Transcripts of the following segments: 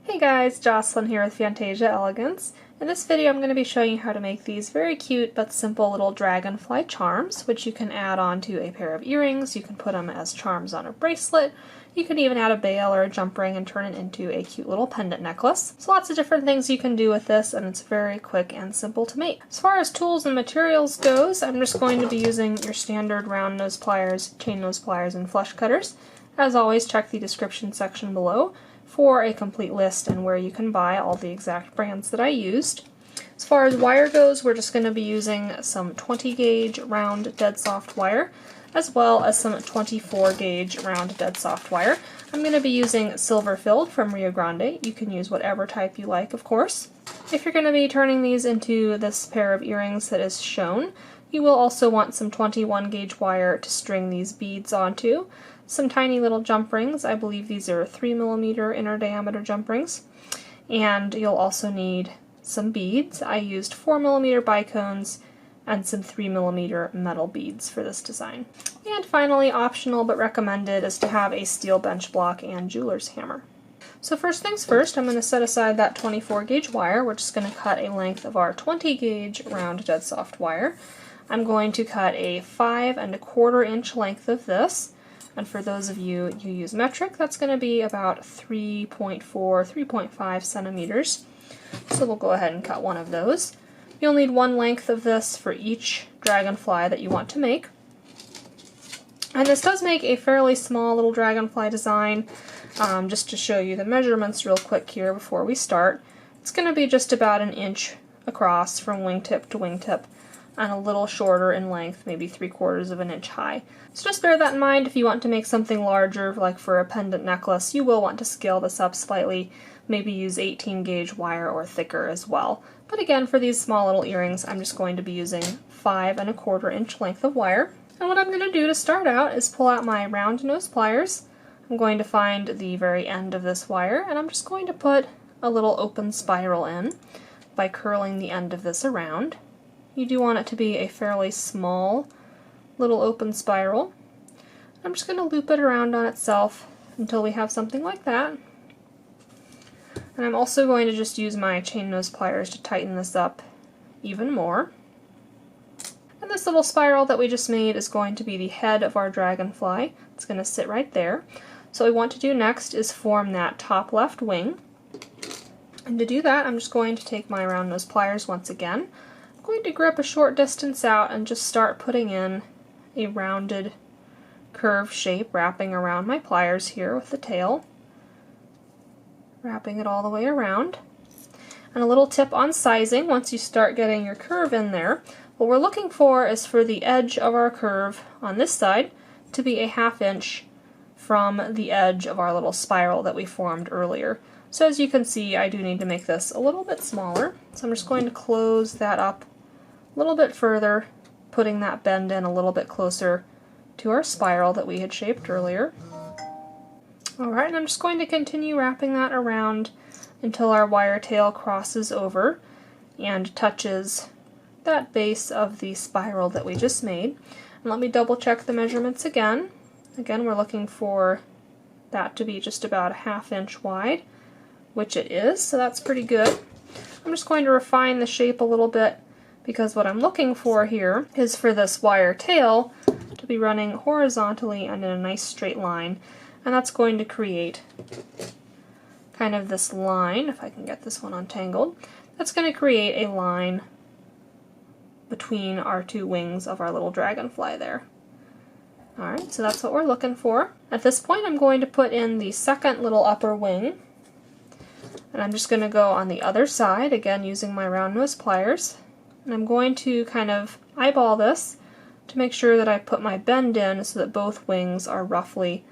Hey guys, Jocelyn here with Fantasia Elegance. In this video I'm going to be showing you how to make these very cute but simple little dragonfly charms, which you can add on to a pair of earrings. You can put them as charms on a bracelet. You can even add a bail or a jump ring and turn it into a cute little pendant necklace. So lots of different things you can do with this, and it's very quick and simple to make. As far as tools and materials goes, I'm just going to be using your standard round nose pliers, chain nose pliers, and flush cutters. As always, check the description section below for a complete list and where you can buy all the exact brands that I used. As far as wire goes, we're just going to be using some 20 gauge round dead soft wire, as well as some 24 gauge round dead soft wire. I'm going to be using silver filled from Rio Grande. You can use whatever type you like, of course. If you're going to be turning these into this pair of earrings that is shown, you will also want some 21 gauge wire to string these beads onto. Some tiny little jump rings. I believe these are 3mm inner diameter jump rings. And you'll also need some beads. I used 4mm bicones and some 3mm metal beads for this design. And finally, optional but recommended, is to have a steel bench block and jeweler's hammer. So first things first, I'm going to set aside that 24 gauge wire. We're just going to cut a length of our 20 gauge round dead soft wire. I'm going to cut a 5 1/4 inch length of this. And for those of you who use metric, that's going to be about 3.4, 3.5 centimeters. So we'll go ahead and cut one of those. You'll need one length of this for each dragonfly that you want to make. And this does make a fairly small little dragonfly design. Just to show you the measurements real quick here before we start. It's going to be just about 1 inch across from wingtip to wingtip, and a little shorter in length, maybe 3/4 of an inch high. So just bear that in mind. If you want to make something larger, like for a pendant necklace, you will want to scale this up slightly, maybe use 18 gauge wire or thicker as well. But again, for these small little earrings, I'm just going to be using 5 1/4 inch length of wire. And what I'm going to do to start out is pull out my round nose pliers. I'm going to find the very end of this wire, and I'm just going to put a little open spiral in by curling the end of this around. You do want it to be a fairly small little open spiral. I'm just going to loop it around on itself until we have something like that. And I'm also going to just use my chain nose pliers to tighten this up even more. And this little spiral that we just made is going to be the head of our dragonfly. It's going to sit right there. So what we want to do next is form that top left wing. And to do that, I'm just going to take my round nose pliers once again. I'm going to grip a short distance out and just start putting in a rounded curved shape, wrapping around my pliers here with the tail, wrapping it all the way around. And a little tip on sizing: once you start getting your curve in there, what we're looking for is for the edge of our curve on this side to be a 1/2 inch from the edge of our little spiral that we formed earlier. So as you can see, I do need to make this a little bit smaller. So I'm just going to close that up a little bit further, putting that bend in a little bit closer to our spiral that we had shaped earlier. Alright, and I'm just going to continue wrapping that around until our wire tail crosses over and touches that base of the spiral that we just made. And let me double check the measurements again. Again, we're looking for that to be just about a 1/2 inch wide, which it is, so that's pretty good. I'm just going to refine the shape a little bit, because what I'm looking for here is for this wire tail to be running horizontally and in a nice straight line, and that's going to create kind of this line, if I can get this one untangled, that's going to create a line between our two wings of our little dragonfly there. Alright, so that's what we're looking for. At this point, I'm going to put in the second little upper wing, and I'm just going to go on the other side, again using my round nose pliers. And I'm going to kind of eyeball this to make sure that I put my bend in so that both wings are roughly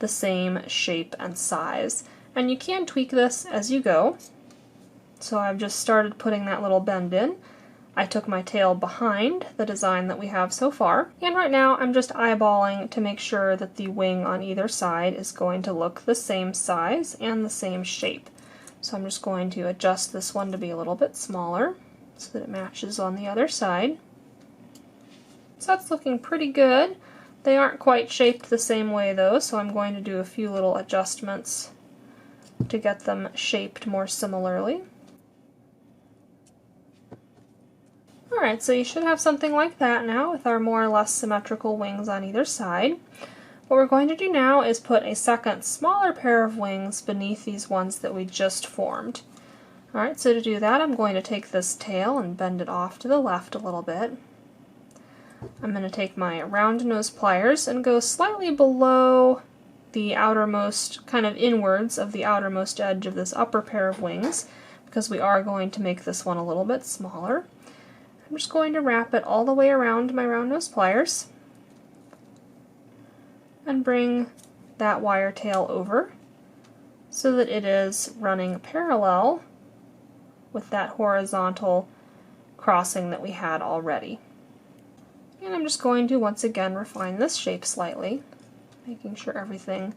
the same shape and size. And you can tweak this as you go. So I've just started putting that little bend in. I took my tail behind the design that we have so far. And right now I'm just eyeballing to make sure that the wing on either side is going to look the same size and the same shape. So I'm just going to adjust this one to be a little bit smaller so that it matches on the other side. So that's looking pretty good. They aren't quite shaped the same way though, so I'm going to do a few little adjustments to get them shaped more similarly. Alright, so you should have something like that now with our more or less symmetrical wings on either side. What we're going to do now is put a second smaller pair of wings beneath these ones that we just formed. Alright, so to do that I'm going to take this tail and bend it off to the left a little bit. I'm going to take my round nose pliers and go slightly below the outermost, kind of inwards of the outermost edge of this upper pair of wings, because we are going to make this one a little bit smaller. I'm just going to wrap it all the way around my round nose pliers and bring that wire tail over so that it is running parallel with that horizontal crossing that we had already. And I'm just going to once again refine this shape slightly, making sure everything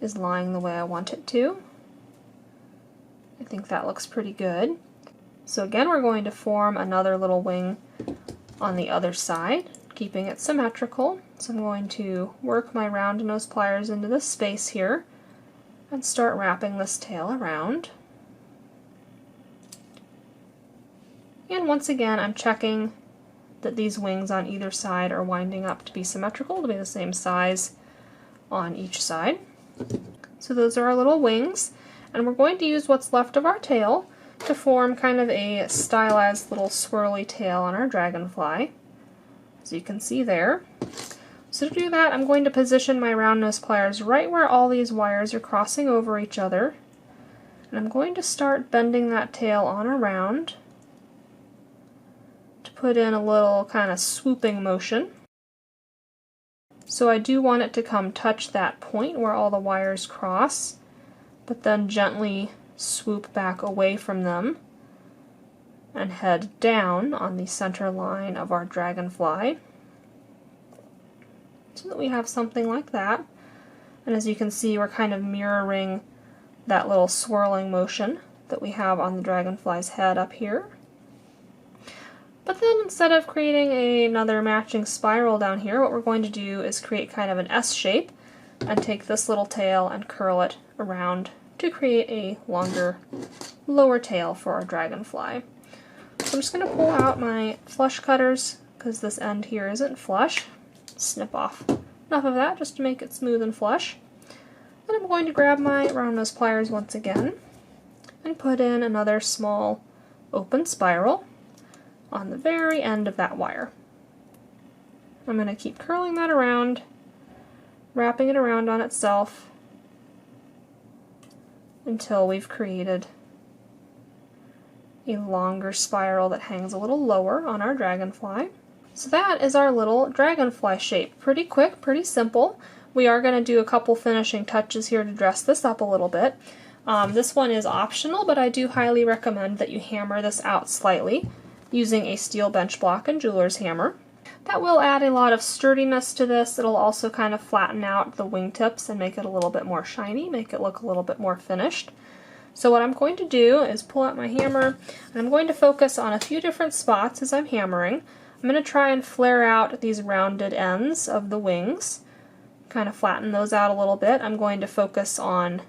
is lying the way I want it to. I think that looks pretty good. So again, we're going to form another little wing on the other side, keeping it symmetrical. So I'm going to work my round nose pliers into this space here and start wrapping this tail around. And once again, I'm checking that these wings on either side are winding up to be symmetrical, to be the same size on each side. So those are our little wings, and we're going to use what's left of our tail to form kind of a stylized little swirly tail on our dragonfly, as you can see there. So to do that, I'm going to position my round nose pliers right where all these wires are crossing over each other, and I'm going to start bending that tail on around to put in a little kind of swooping motion. So I do want it to come touch that point where all the wires cross, but then gently swoop back away from them and head down on the center line of our dragonfly so that we have something like that. And as you can see, we're kind of mirroring that little swirling motion that we have on the dragonfly's head up here. But then instead of creating another matching spiral down here, what we're going to do is create kind of an S shape and take this little tail and curl it around to create a longer, lower tail for our dragonfly. So I'm just going to pull out my flush cutters because this end here isn't flush. Snip off enough of that just to make it smooth and flush. Then I'm going to grab my round nose pliers once again and put in another small open spiral on the very end of that wire. I'm going to keep curling that around, wrapping it around on itself until we've created a longer spiral that hangs a little lower on our dragonfly. So that is our little dragonfly shape. Pretty quick, pretty simple. We are going to do a couple finishing touches here to dress this up a little bit. This one is optional, but I do highly recommend that you hammer this out slightly using a steel bench block and jeweler's hammer. That will add a lot of sturdiness to this. It'll also kind of flatten out the wingtips and make it a little bit more shiny, make it look a little bit more finished. So what I'm going to do is pull out my hammer, and I'm going to focus on a few different spots as I'm hammering. I'm going to try and flare out these rounded ends of the wings, kind of flatten those out a little bit. I'm going to focus on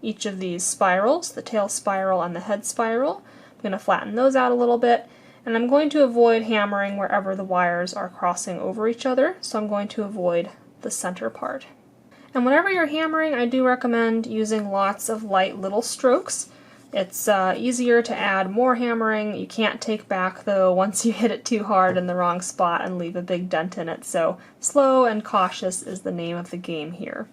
each of these spirals, the tail spiral and the head spiral. I'm going to flatten those out a little bit. And I'm going to avoid hammering wherever the wires are crossing over each other, so I'm going to avoid the center part. And whenever you're hammering, I do recommend using lots of light little strokes. It's easier to add more hammering. You can't take back, though, once you hit it too hard in the wrong spot and leave a big dent in it, so slow and cautious is the name of the game here.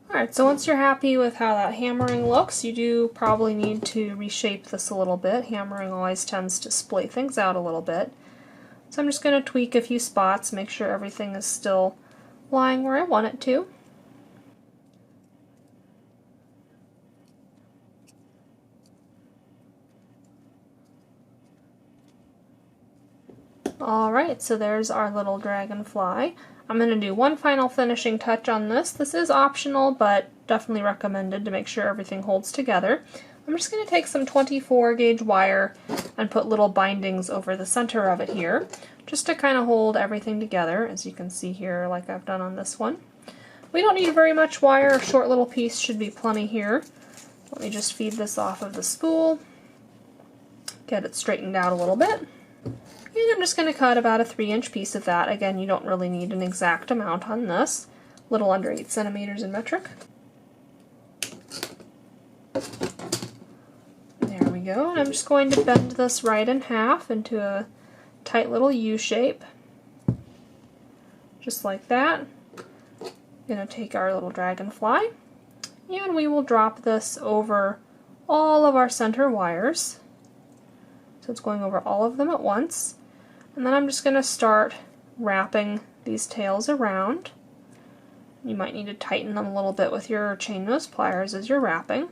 Alright, so once you're happy with how that hammering looks, you do probably need to reshape this a little bit. Hammering always tends to splay things out a little bit. So I'm just going to tweak a few spots, make sure everything is still lying where I want it to. Alright, so there's our little dragonfly. I'm going to do one final finishing touch on this. This is optional, but definitely recommended to make sure everything holds together. I'm just going to take some 24 gauge wire and put little bindings over the center of it here, just to kind of hold everything together, as you can see here like I've done on this one. We don't need very much wire, a short little piece should be plenty here. Let me just feed this off of the spool, get it straightened out a little bit, and I'm just going to cut about a 3-inch piece of that. Again, you don't really need an exact amount on this, a little under 8 centimeters in metric. There we go, and I'm just going to bend this right in half into a tight little U shape, just like that. I'm going to take our little dragonfly, and we will drop this over all of our center wires. So it's going over all of them at once. And then I'm just going to start wrapping these tails around. You might need to tighten them a little bit with your chain nose pliers as you're wrapping.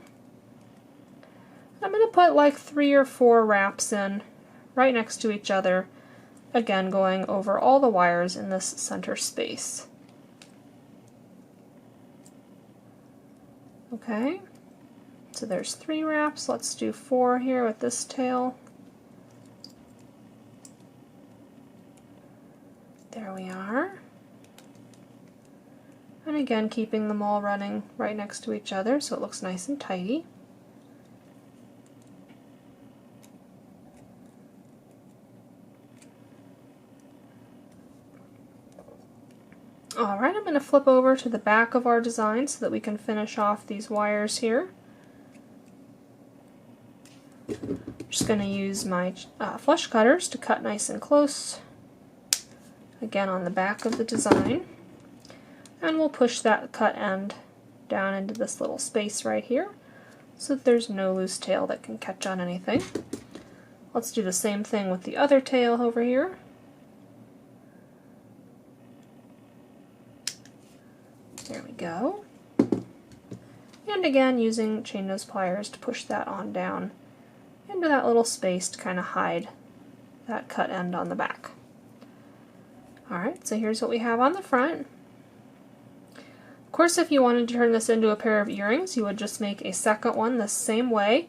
I'm going to put like 3 or 4 wraps in right next to each other, again going over all the wires in this center space. Okay, so there's 3 wraps. Let's do 4 here with this tail. There we are. And again, keeping them all running right next to each other so it looks nice and tidy. Alright, I'm going to flip over to the back of our design so that we can finish off these wires here. I'm just going to use my flush cutters to cut nice and close, again on the back of the design. And we'll push that cut end down into this little space right here so that there's no loose tail that can catch on anything. Let's do the same thing with the other tail over here. There we go. And again, using chain nose pliers to push that on down into that little space to kind of hide that cut end on the back. Alright, so here's what we have on the front. Of course, if you wanted to turn this into a pair of earrings, you would just make a second one the same way.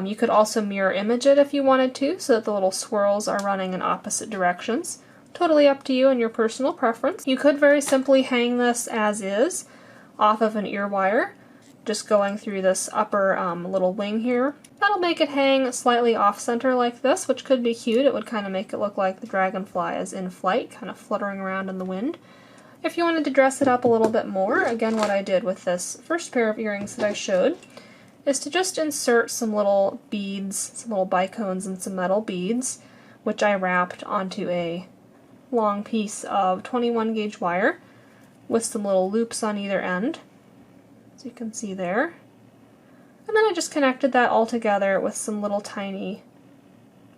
You could also mirror image it if you wanted to, so that the little swirls are running in opposite directions. Totally up to you and your personal preference. You could very simply hang this as is off of an ear wire, just going through this upper little wing here. That'll make it hang slightly off-center like this, which could be cute. It would kind of make it look like the dragonfly is in flight, kind of fluttering around in the wind. If you wanted to dress it up a little bit more, again what I did with this first pair of earrings that I showed is to just insert some little beads, some little bicones and some metal beads, which I wrapped onto a long piece of 21 gauge wire with some little loops on either end, as you can see there. And then I just connected that all together with some little tiny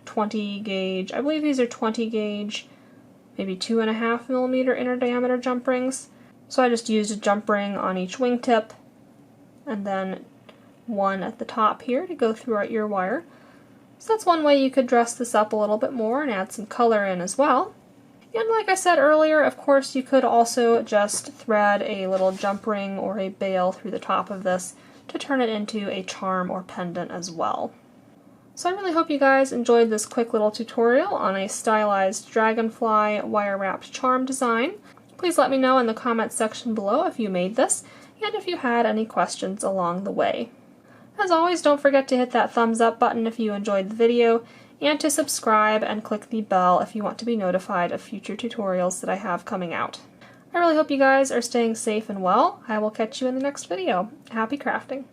20 gauge, I believe these are 20 gauge, maybe 2.5 millimeter inner diameter jump rings. So I just used a jump ring on each wingtip and then one at the top here to go through our ear wire. So that's one way you could dress this up a little bit more and add some color in as well. And like I said earlier, of course, you could also just thread a little jump ring or a bail through the top of this to turn it into a charm or pendant as well. So I really hope you guys enjoyed this quick little tutorial on a stylized dragonfly wire-wrapped charm design. Please let me know in the comments section below if you made this, and if you had any questions along the way. As always, don't forget to hit that thumbs up button if you enjoyed the video, and to subscribe and click the bell if you want to be notified of future tutorials that I have coming out. I really hope you guys are staying safe and well. I will catch you in the next video. Happy crafting!